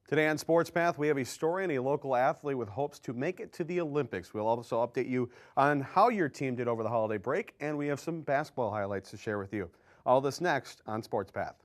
Today on Sports Path, we have a story on a local athlete with hopes to make it to the Olympics. We'll also update you on how your team did over the holiday break, and we have some basketball highlights to share with you. All this next on Sports Path.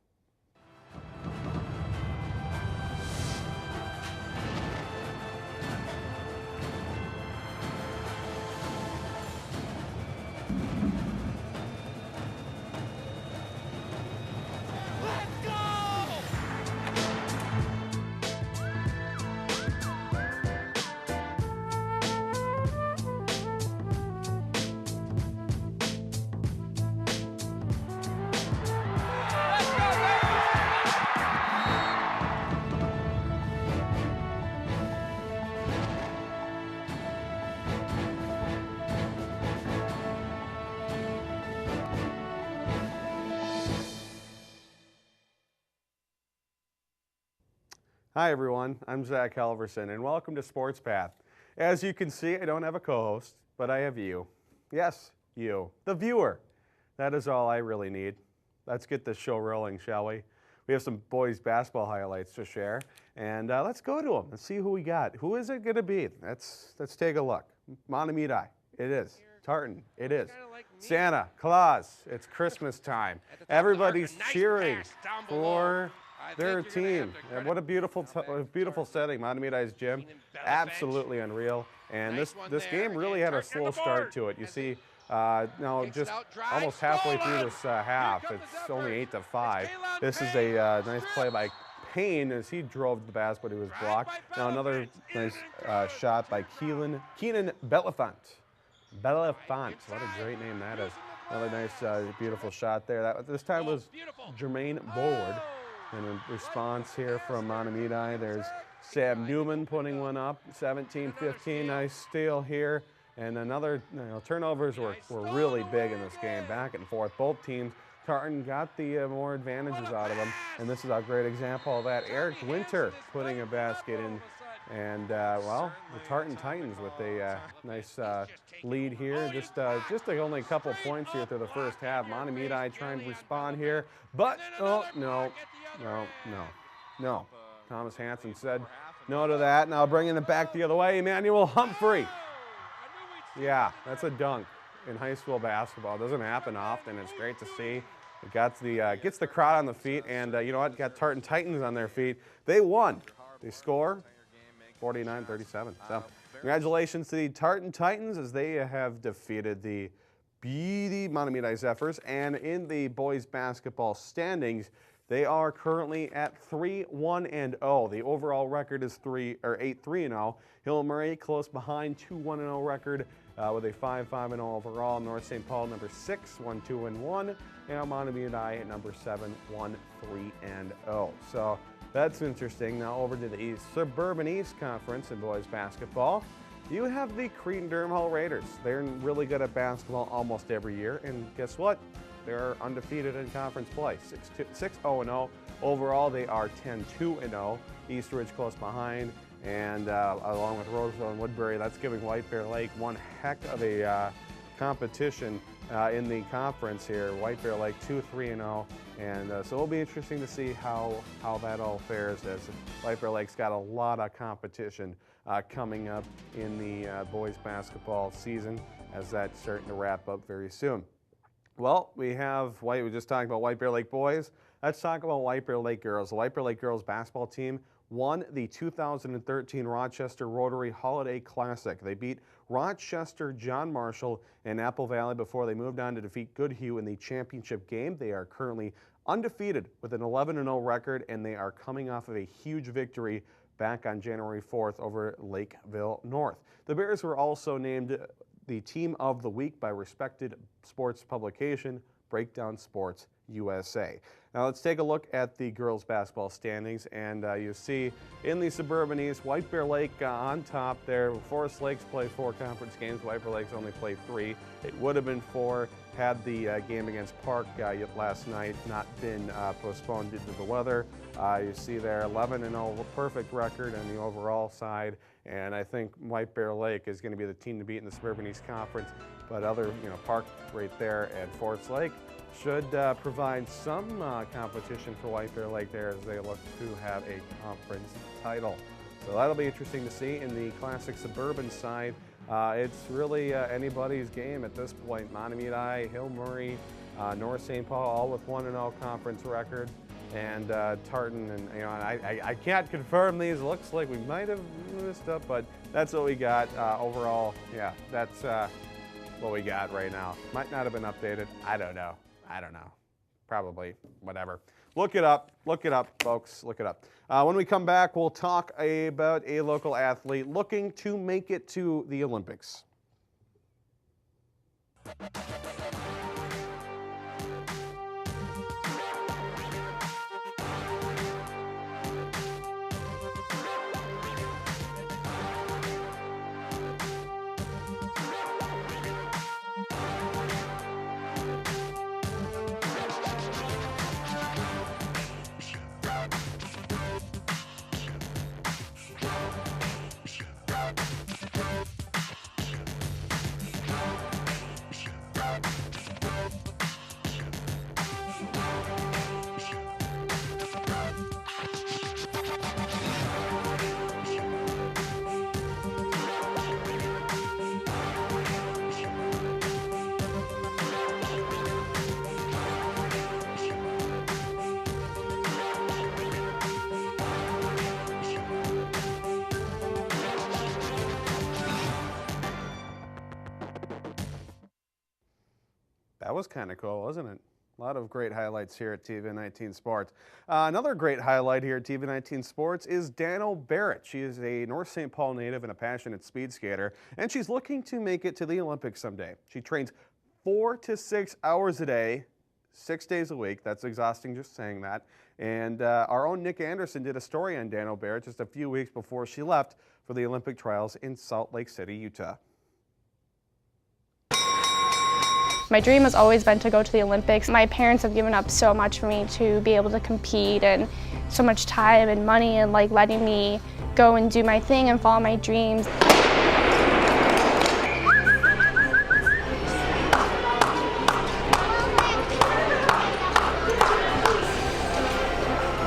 Hi everyone, I'm Zach Halverson and welcome to Sports Path. As you can see, I don't have a co-host, but I have you. Yes, you, the viewer. That is all I really need. Let's get this show rolling, shall we? We have some boys basketball highlights to share, and let's go to them and see who we got. Who is it going to be? Let's take a look. Mahtomedi, it is. Tartan, it is. Santa Claus, it's Christmas time. Everybody's cheering for their team. And what a beautiful setting. Mahtomedi's gym, absolutely unreal. And this game really had a slow start to it. You see, now just almost halfway through this half, it's only 8-5. This is a nice play by Payne as he drove the basket, but he was blocked. Now another nice shot by Keenan Belafont. Belafont, what a great name that is. Another nice, beautiful shot there. This time was Jermaine Board. And in response here from Mahtomedi, there's Sam Newman putting one up, 17-15, nice steal here. And another, turnovers were really big in this game, back and forth. Both teams, Tartan got the more advantages out of them, and this is a great example of that. Eric Winter putting a basket in, and well, the Tartan Titans with a nice lead here. Just only a couple points here through the first half. Mahtomedi trying to respond here, but oh no. Thomas Hansen said no to that. Now bringing it back the other way, Emmanuel Humphrey. Yeah, that's a dunk in high school basketball. It doesn't happen often. It's great to see. It gets the crowd on the feet, and you know what? Got Tartan Titans on their feet. They won. They score 49-37. So congratulations to the Tartan Titans as they have defeated the Mahtomedi Zephyrs. And in the boys basketball standings, they are currently at 3-1-0. The overall record is 8-3-0. Hill Murray close behind, 2-1-0 record with a 5-5-0 overall. North St. Paul number 6, 1-2-1, and Mahtomedi at number 7, 1-3-0. So that's interesting. Now over to the East, Suburban East Conference in boys basketball. You have the Cretin-Derham Raiders. They're really good at basketball almost every year, and guess what? They're undefeated in conference play, 6-0-0. Overall, they are 10-2-0. East Ridge close behind, and along with Roseville and Woodbury, that's giving White Bear Lake one heck of a competition in the conference here. White Bear Lake 2-3-0, and so it'll be interesting to see how that all fares, as White Bear Lake's got a lot of competition coming up in the boys basketball season, as that's starting to wrap up very soon. Well, we just talked about White Bear Lake boys. Let's talk about White Bear Lake girls. The White Bear Lake girls basketball team won the 2013 Rochester Rotary Holiday Classic. They beat Rochester John Marshall and Apple Valley before they moved on to defeat Goodhue in the championship game. They are currently undefeated with an 11-0 record, and they are coming off of a huge victory back on January 4th over Lakeville North. The Bears were also named the Team of the Week by respected sports publication Breakdown Sports USA. Now let's take a look at the girls basketball standings, and you see in the Suburban East, White Bear Lake on top there. Forest Lakes play 4 conference games. White Bear Lakes only play 3. It would have been 4 had the game against Park last night not been postponed due to the weather. You see there 11-0, perfect record on the overall side, and I think White Bear Lake is going to be the team to beat in the Suburban East Conference. But other, Park right there and Forest Lake, should provide some competition for White Bear Lake there as they look to have a conference title. So that'll be interesting to see. In the classic suburban side, it's really anybody's game at this point. Mahtomedi, Hill Murray, North St. Paul, all with 1-0 conference record, and Tartan. And I can't confirm these. Looks like we might have missed up, but that's what we got overall. Yeah, that's what we got right now. Might not have been updated. I don't know. Probably, whatever. Look it up, folks, look it up. When we come back, we'll talk about a local athlete looking to make it to the Olympics. That was kind of cool, wasn't it? A lot of great highlights here at TV19 Sports. Another great highlight here at TV19 Sports is Dano Barrett. She is a North St. Paul native and a passionate speed skater, and she's looking to make it to the Olympics someday. She trains 4 to 6 hours a day, 6 days a week. That's exhausting just saying that. And our own Nick Anderson did a story on Dano Barrett just a few weeks before she left for the Olympic trials in Salt Lake City, Utah. My dream has always been to go to the Olympics. My parents have given up so much for me to be able to compete, and so much time and money, and like letting me go and do my thing and follow my dreams.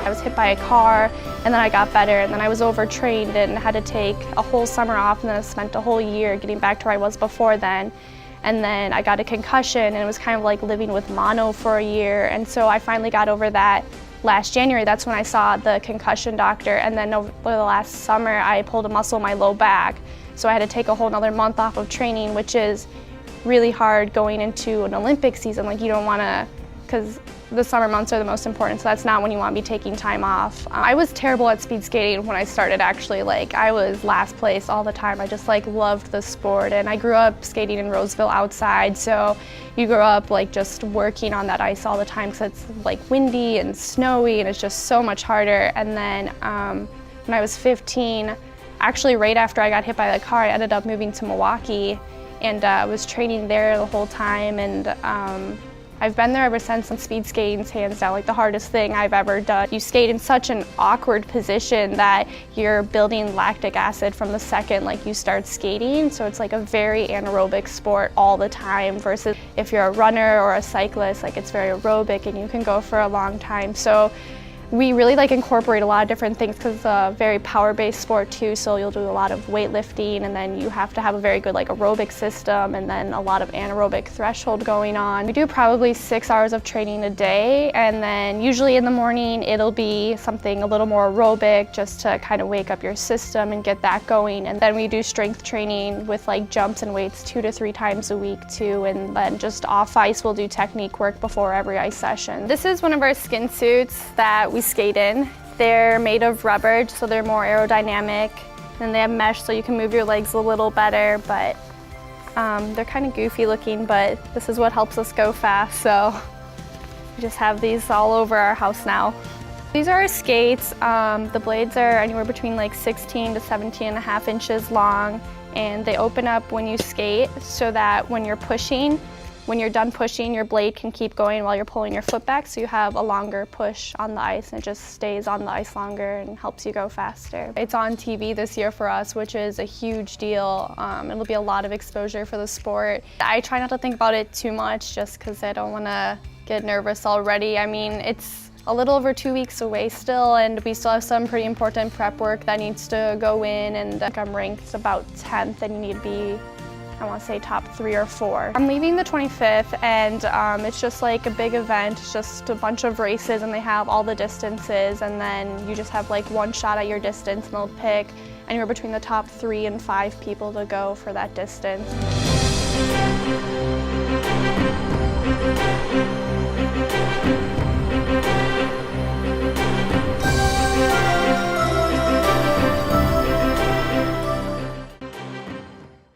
I was hit by a car, and then I got better, and then I was overtrained and had to take a whole summer off, and then I spent a whole year getting back to where I was before then. And then I got a concussion, and it was kind of like living with mono for a year. And so I finally got over that last January. That's when I saw the concussion doctor. And then over the last summer, I pulled a muscle in my low back. So I had to take a whole another month off of training, which is really hard going into an Olympic season. Like, you don't want to, because the summer months are the most important, so that's not when you want to be taking time off. I was terrible at speed skating when I started, actually. Like, I was last place all the time. I just loved the sport, and I grew up skating in Roseville outside, so you grow up just working on that ice all the time because it's windy and snowy, and it's just so much harder. And then when I was 15, actually right after I got hit by the car, I ended up moving to Milwaukee, and was training there the whole time, and I've been there ever since. And speed skating's hands down the hardest thing I've ever done. You skate in such an awkward position that you're building lactic acid from the second you start skating. So it's a very anaerobic sport all the time, versus if you're a runner or a cyclist, it's very aerobic and you can go for a long time. So we really incorporate a lot of different things because it's a very power-based sport too, so you'll do a lot of weightlifting, and then you have to have a very good aerobic system, and then a lot of anaerobic threshold going on. We do probably 6 hours of training a day, and then usually in the morning it'll be something a little more aerobic just to kind of wake up your system and get that going. And then we do strength training with jumps and weights 2 to 3 times a week too, and then just off ice we'll do technique work before every ice session. This is one of our skin suits that we skate in. They're made of rubber, so they're more aerodynamic, and they have mesh so you can move your legs a little better, but they're kind of goofy looking, but this is what helps us go fast, so we just have these all over our house now. These are our skates. The blades are anywhere between 16 to 17 and a half inches long, and they open up when you skate so that when you're pushing, when you're done pushing, your blade can keep going while you're pulling your foot back, so you have a longer push on the ice, and it just stays on the ice longer and helps you go faster. It's on TV this year for us, which is a huge deal. It'll be a lot of exposure for the sport. I try not to think about it too much just because I don't want to get nervous already. I mean, it's a little over 2 weeks away still, and we still have some pretty important prep work that needs to go in, and I'm ranked about 10th, and you need to be, I want to say, top 3 or 4. I'm leaving the 25th, and it's just like a big event. It's just a bunch of races, and they have all the distances, and then you just have like one shot at your distance, and they'll pick anywhere between the top 3 and 5 people to go for that distance.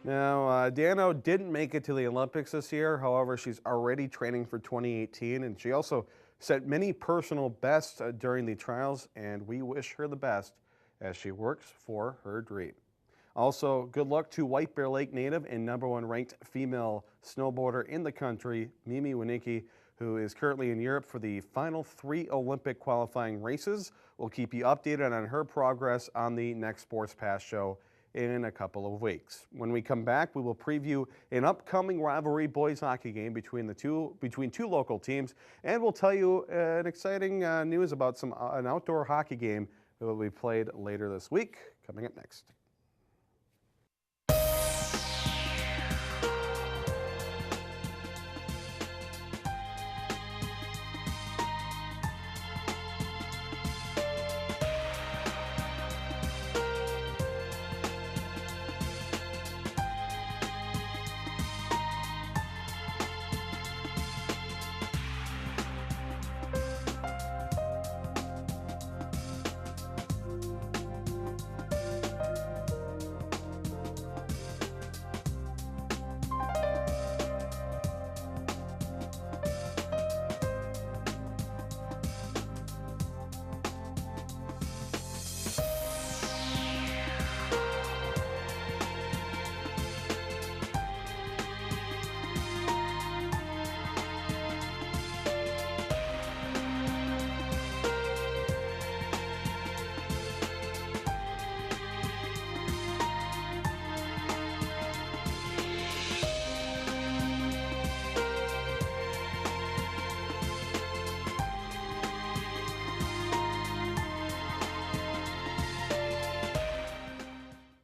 Now, Dano didn't make it to the Olympics this year. However, she's already training for 2018, and she also set many personal bests during the trials, and we wish her the best as she works for her dream. Also, good luck to White Bear Lake native and #1 ranked female snowboarder in the country, Mimi Winicki, who is currently in Europe for the final 3 Olympic qualifying races. We'll keep you updated on her progress on the next Sports Pass show in a couple of weeks. When we come back, we will preview an upcoming rivalry boys hockey game between two local teams, and we'll tell you an exciting news about an outdoor hockey game that will be played later this week. Coming up next.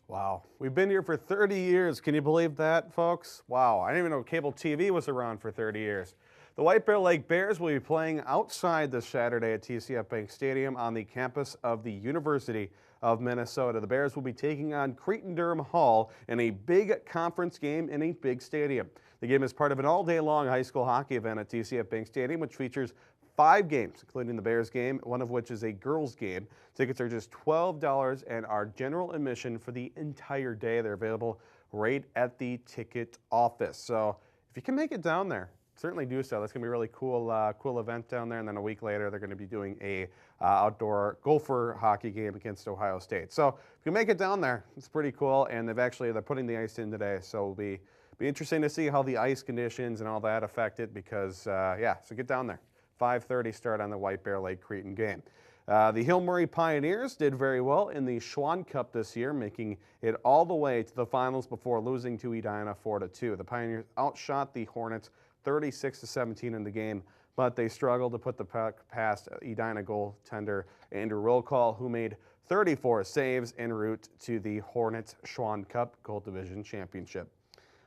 Wow, we've been here for 30 years. Can you believe that, folks? Wow, I didn't even know cable TV was around for 30 years. The White Bear Lake Bears will be playing outside this Saturday at TCF Bank Stadium on the campus of the University of Minnesota. The Bears will be taking on Cretin-Derham Hall in a big conference game in a big stadium. The game is part of an all-day-long high school hockey event at TCF Bank Stadium, which features 5 games, including the Bears game, one of which is a girls game. Tickets are just $12 and are general admission for the entire day. They're available right at the ticket office. So if you can make it down there, certainly do so. That's going to be a really cool event down there. And then a week later, they're going to be doing a outdoor Gopher hockey game against Ohio State. So if you make it down there, it's pretty cool. And they're putting the ice in today. So it'll be interesting to see how the ice conditions and all that affect it because, so get down there. 5:30 start on the White Bear Lake Cretin game. The Hill Murray Pioneers did very well in the Schwann Cup this year, making it all the way to the finals before losing to Edina 4-2. The Pioneers outshot the Hornets 36-17 in the game, but they struggled to put the puck past Edina goaltender Andrew Rollcall, who made 34 saves en route to the Hornets Schwann Cup Gold Division Championship.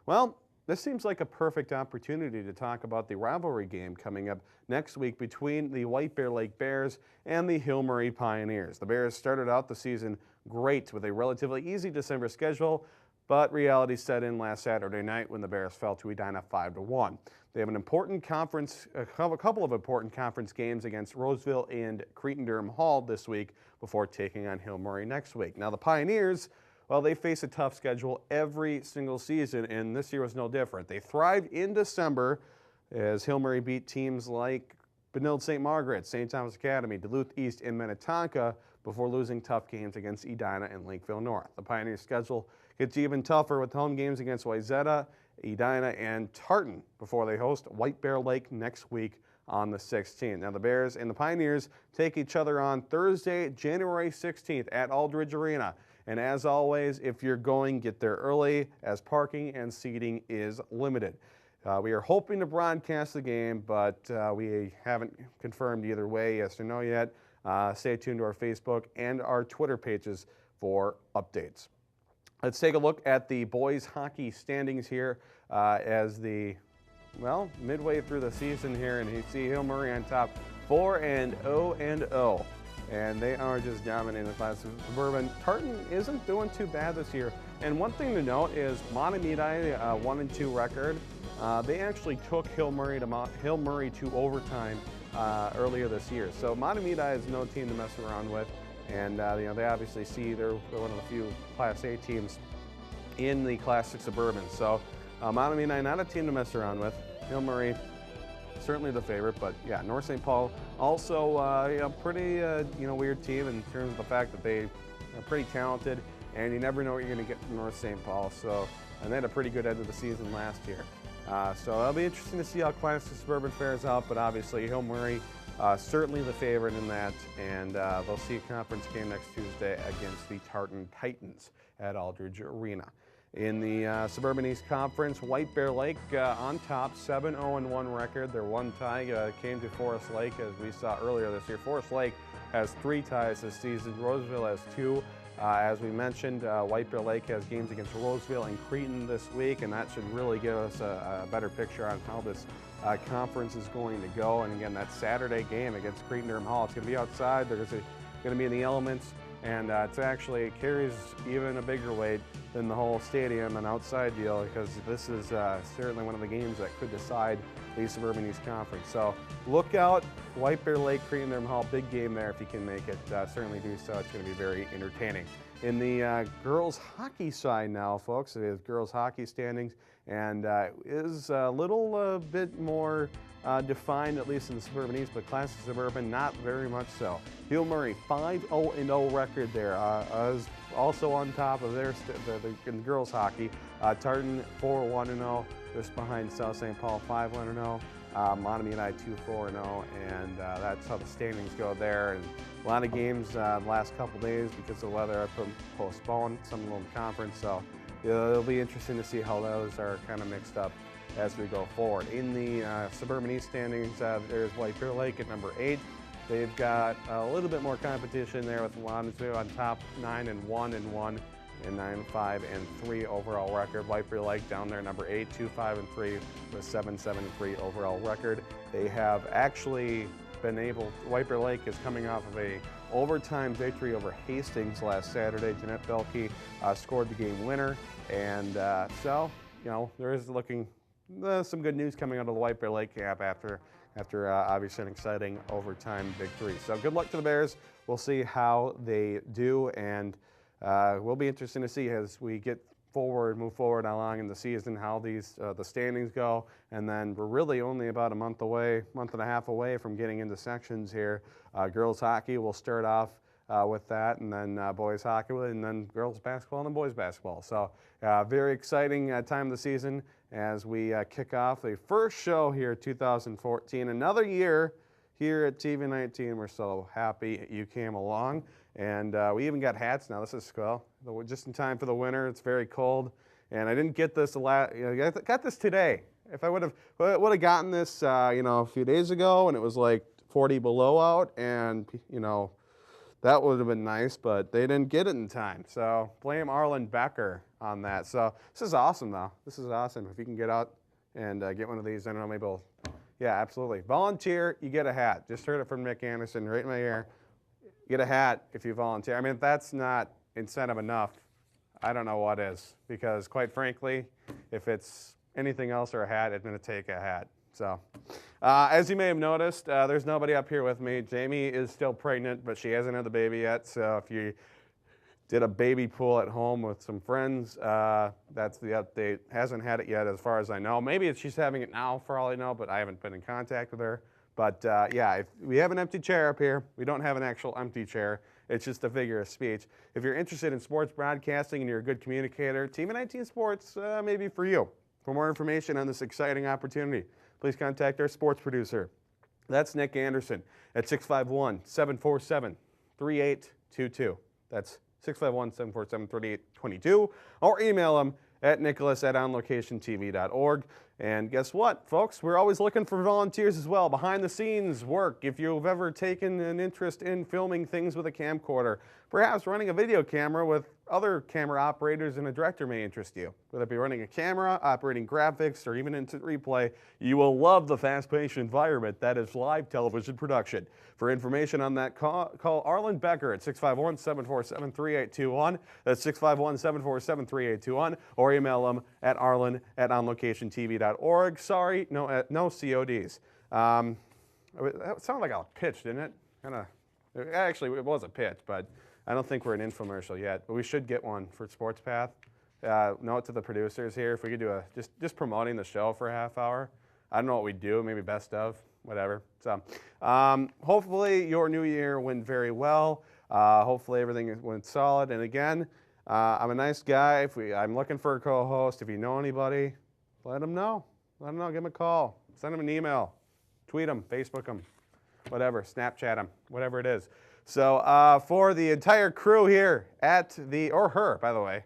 Well, this seems like a perfect opportunity to talk about the rivalry game coming up next week between the White Bear Lake Bears and the Hill Murray Pioneers. The Bears started out the season great with a relatively easy December schedule, but reality set in last Saturday night when the Bears fell to Edina 5-1. They have a couple of important conference games against Roseville and Cretin-Derham Hall this week before taking on Hill Murray next week. Now the Pioneers, well, they face a tough schedule every single season, and this year was no different. They thrived in December as Hill Murray beat teams like Benilde St. Margaret, St. Thomas Academy, Duluth East, and Minnetonka before losing tough games against Edina and Lakeville North. The Pioneers' schedule gets even tougher with home games against Wayzata, Edina, and Tartan before they host White Bear Lake next week on the 16th. Now the Bears and the Pioneers take each other on Thursday, January 16th at Aldridge Arena. And as always, if you're going, get there early as parking and seating is limited. We are hoping to broadcast the game, but we haven't confirmed either way, yes or no yet. Stay tuned to our Facebook and our Twitter pages for updates. Let's take a look at the boys hockey standings here as midway through the season here, and you see Hill Murray on top, 4-0-0, and they are just dominating the class of Suburban. Tartan isn't doing too bad this year, and one thing to note is Mahtomedi 1-2 record. They actually took Hill Murray to overtime earlier this year, so Mahtomedi is no team to mess around with. And they obviously see they're one of the few Class A teams in the Classic Suburban. So Mahtomedi, not a team to mess around with. Hill Murray, certainly the favorite, but yeah, North St. Paul also pretty weird team in terms of the fact that they are pretty talented, and you never know what you're going to get from North St. Paul. So, and they had a pretty good end of the season last year. So it'll be interesting to see how Classic Suburban fares out, but obviously Hill Murray certainly the favorite in that, and they'll see a conference game next Tuesday against the Tartan Titans at Aldridge Arena. In the Suburban East Conference, White Bear Lake on top, 7-0-1 record. Their one tie came to Forest Lake, as we saw earlier this year. Forest Lake has 3 ties this season. Roseville has 2. As we mentioned, White Bear Lake has games against Roseville and Cretin this week, and that should really give us a better picture on how this conference is going to go. And again, that Saturday game against Cretin-Durham Hall, it's going to be outside. There's going to be in the elements, and it carries even a bigger weight than the whole stadium and outside deal, because this is certainly one of the games that could decide the Suburban East Conference. So look out, White Bear Lake, Cretin-Durham Hall, big game there if you can make it. Certainly do so. It's going to be very entertaining. In the girls hockey side now, folks, it is girls hockey standings, and is a little bit more defined, at least in the Suburban East, but Classic Suburban, not very much so. Hill Murray, 5-0-0 record there, is also on top of their the girls hockey. Tartan, 4-1-0, just behind South St. Paul, 5-1-0. Mahtomedi 2-4-0, and that's how the standings go there. And a lot of games the last couple days because of the weather have been postponed, some of them in conference, so it'll be interesting to see how those are kind of mixed up as we go forward. In the Suburban East standings, there's White Bear Lake at number 8. They've got a little bit more competition there with Lonsdale on top, 9-1-1 and 9-5-3 overall record. White Bear Lake down there, number 8, 2-5-3 with 7-7-3 overall record. They have actually been able. White Bear Lake is coming off of a overtime victory over Hastings last Saturday. Jeanette Belkey scored the game winner, and so there is looking some good news coming out of the White Bear Lake camp after obviously an exciting overtime victory. So good luck to the Bears. We'll see how they do, and will be interesting to see as we move forward along in the season, how these the standings go. And then we're really only about a month and a half away from getting into sections here. Girls hockey will start off with that, and then boys hockey, and then girls basketball, and then boys basketball. So very exciting time of the season as we kick off the first show here, 2014. Another year here at TV19. We're so happy you came along, and we even got hats now. This is cool. Just in time for the winter. It's very cold, and I didn't get this I got this today. If I would have gotten this a few days ago, and it was like 40 below out, and that would have been nice, but they didn't get it in time. So blame Arlen Becker on that. So this is awesome, though. This is awesome. If you can get out and get one of these, I don't know, maybe we'll, yeah, absolutely. Volunteer, you get a hat. Just heard it from Nick Anderson right in my ear. Get a hat if you volunteer. I mean, if that's not incentive enough, I don't know what is. Because quite frankly, if it's anything else or a hat, it's going to take a hat. So, as you may have noticed, there's nobody up here with me. Jamie is still pregnant, but she hasn't had the baby yet. So if you did a baby pool at home with some friends, that's the update. Hasn't had it yet as far as I know. Maybe she's having it now for all I know, but I haven't been in contact with her. But yeah, if we have an empty chair up here. We don't have an actual empty chair. It's just a figure of speech. If you're interested in sports broadcasting and you're a good communicator, TV19 Sports may be for you. For more information on this exciting opportunity, please contact our sports producer. That's Nick Anderson at 651-747-3822. That's 651-747-3822. Or email him at nicholas@onlocationtv.org. And guess what, folks? We're always looking for volunteers as well. Behind the scenes work. If you've ever taken an interest in filming things with a camcorder, perhaps running a video camera with other camera operators and a director may interest you. Whether it be running a camera, operating graphics, or even instant replay, you will love the fast-paced environment that is live television production. For information on that, call Arlen Becker at 651-747-3821. That's 651-747-3821, or email them at arlen@onlocationtv.org. Sorry, no CODs. That sounded like a pitch, didn't it? Actually, it was a pitch, but I don't think we're an infomercial yet. But we should get one for Sports Path. Note to the producers here, if we could do just promoting the show for a half hour. I don't know what we'd do, maybe best of, whatever. So hopefully your new year went very well. Hopefully everything went solid. And again, I'm a nice guy. I'm looking for a co-host. If you know anybody, let them know. Let them know. Give them a call. Send them an email. Tweet them. Facebook them. Whatever. Snapchat them. Whatever it is. So for the entire crew here or her, by the way,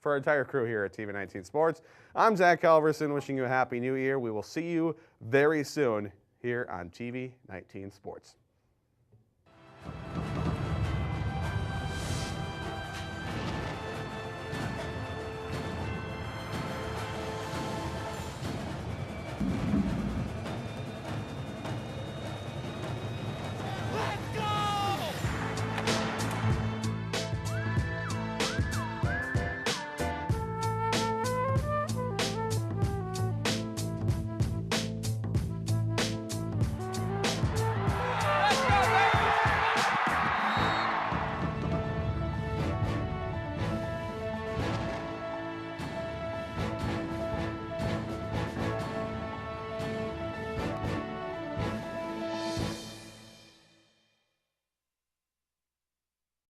for our entire crew here at TV19 Sports, I'm Zach Halverson, wishing you a happy new year. We will see you very soon here on TV19 Sports.